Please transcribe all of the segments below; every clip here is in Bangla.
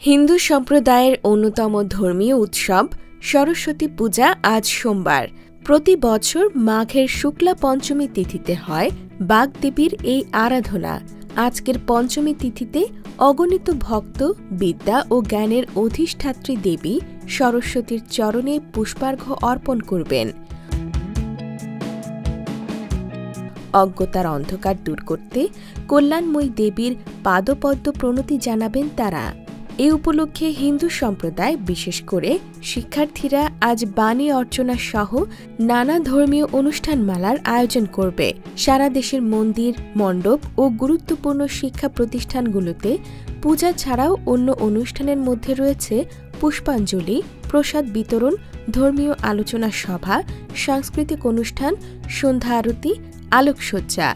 হিন্দু সম্প্রদায়ের অন্যতম ধর্মীয় উৎসব সরস্বতী পূজা আজ সোমবার। প্রতি বছর মাঘের শুক্লা পঞ্চমী তিথিতে হয় বাগদেবীর এই আরাধনা। আজকের পঞ্চমী তিথিতে অগণিত ভক্ত বিদ্যা ও জ্ঞানের অধিষ্ঠাত্রী দেবী সরস্বতীর চরণে পুষ্পার্ঘ্য অর্পণ করবেন। অজ্ঞতার অন্ধকার দূর করতে কল্যাণময়ী দেবীর পাদপদ্ম প্রণতি জানাবেন তারা। এ উপলক্ষে হিন্দু সম্প্রদায় বিশেষ করে শিক্ষার্থীরা আজ বাণী অর্চনা সহ নানা ধর্মীয় অনুষ্ঠানমালার আয়োজন করবে। সারা দেশের মন্দির, মণ্ডপ ও গুরুত্বপূর্ণ শিক্ষা প্রতিষ্ঠানগুলোতে পূজা ছাড়াও অন্য অনুষ্ঠানের মধ্যে রয়েছে পুষ্পাঞ্জলি, প্রসাদ বিতরণ, ধর্মীয় আলোচনা সভা, সাংস্কৃতিক অনুষ্ঠান, সন্ধ্যা আরতি, আলোকসজ্জা।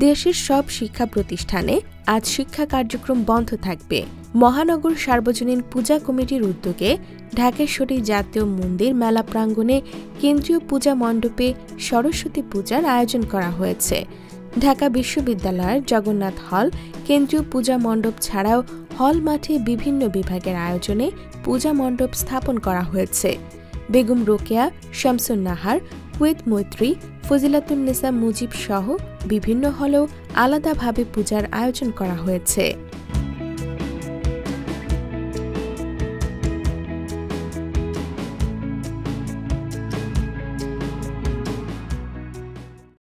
দেশের সব শিক্ষা প্রতিষ্ঠানে আজ শিক্ষা কার্যক্রম বন্ধ থাকবে। মহানগর সার্বজনীন পূজা কমিটির উদ্যোগে ঢাকেশ্বরী জাতীয় মন্দির মেলা প্রাঙ্গণে কেন্দ্রীয় পূজা মণ্ডপে সরস্বতী পূজার আয়োজন করা হয়েছে। ঢাকা বিশ্ববিদ্যালয়ের জগন্নাথ হল কেন্দ্রীয় পূজা মণ্ডপ ছাড়াও হল মাঠে বিভিন্ন বিভাগের আয়োজনে পূজা মণ্ডপ স্থাপন করা হয়েছে। বেগম রোকেয়া, শামসুন নাহার, কুয়েত মৈত্রী, ফজিলাতুন্নেসা মুজিব সহ বিভিন্ন হলেও আলাদাভাবে পূজার আয়োজন করা হয়েছে।